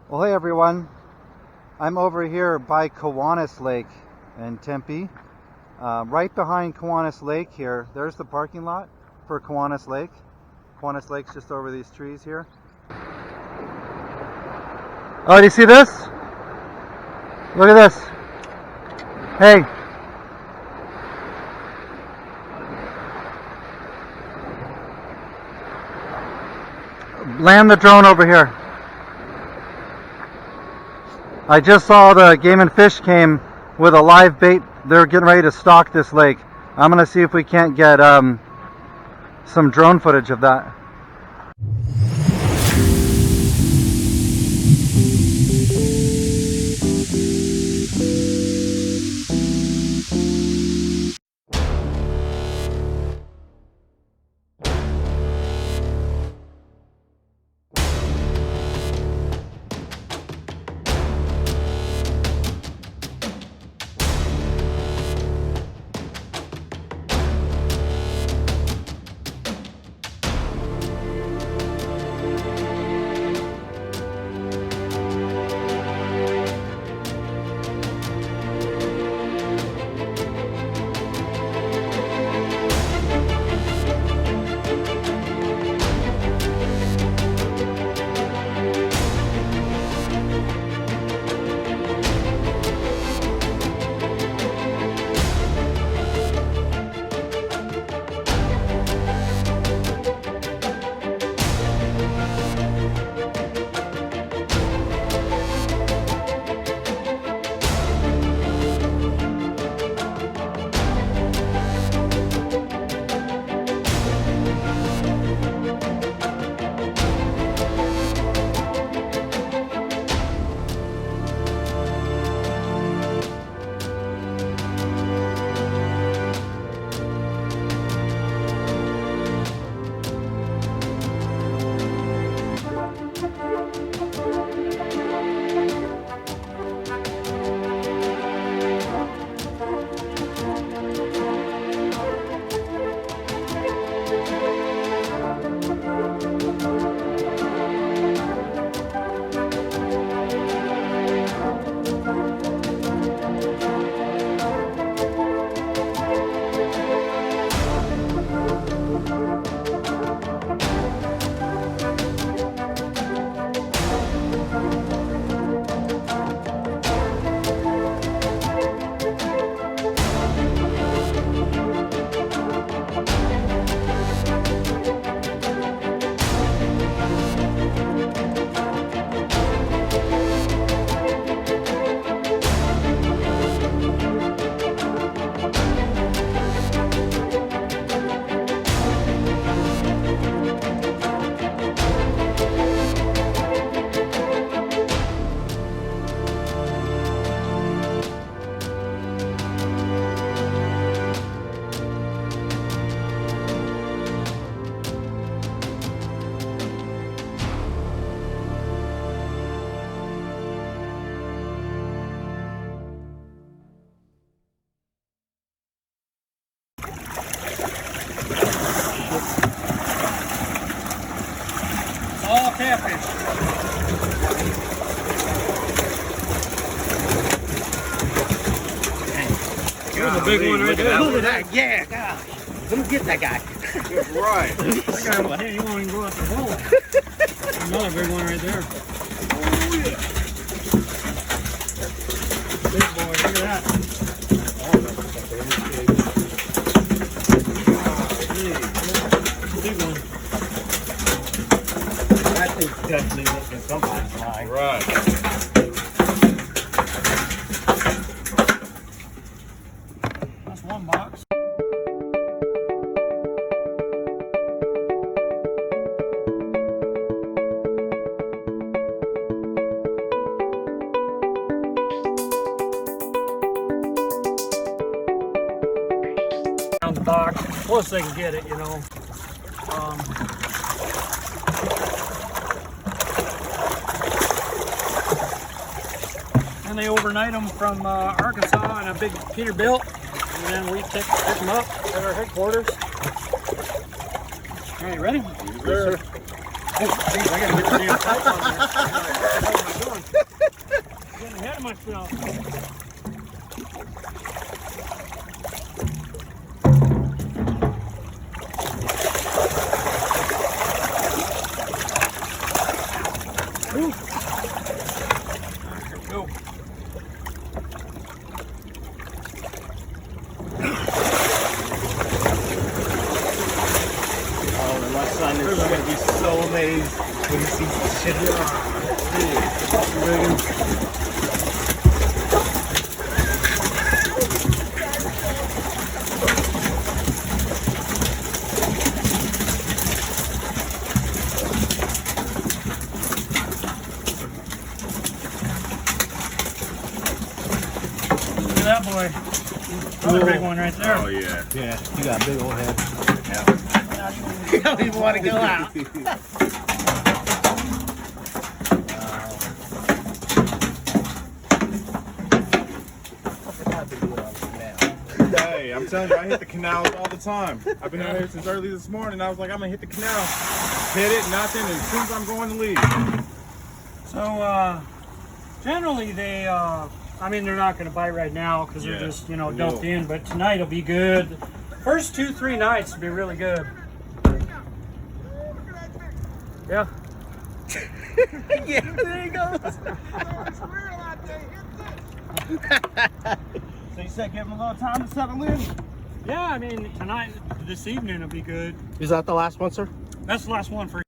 Well, hey everyone, I'm over here by Kiwanis Lake in Tempe. Right behind Kiwanis Lake here, there's the parking lot for Kiwanis Lake. Kiwanis Lake's just over these trees here. Oh, do you see this? Look at this. Hey. Land the drone over here. I just saw the Game and Fish came with a live bait. They're getting ready to stock this lake. I'm going to see if we can't get some drone footage of that. All catfish. There's a big one right there. Look at that. Yeah, gosh. Let me get that guy. Right. That guy, well, hey, you won't even go out the hole. Another big one right there. Oh, yeah. Big boy, look at that. Big one. That thing's definitely looking something like. Right. That's one box. On the dock, close they can get it, you know. And they overnight them from Arkansas in a big Peterbilt, and then we pick them up at our headquarters. All right, ready? Yes, sir. Oh, geez, I gotta get the damn pipe on there. What am I doing? Look at that boy. Another big one right there. Oh yeah. Yeah, you got a big old head. You don't even want to go out. Hey, I'm telling you, I hit the canals all the time. I've been out here since early this morning. I was like, I'm gonna hit the canal. Hit it, nothing, and as soon as I'm going to leave. So, generally they, I mean, they're not going to bite right now because they're Yeah, just, you know, they dumped will. in. But tonight will be good. First 2-3 nights will be really good. Yeah. Yeah, there you go. So you said give them a little time to settle in? Yeah, I mean, tonight, this evening will be good. Is that the last one, sir? That's the last one for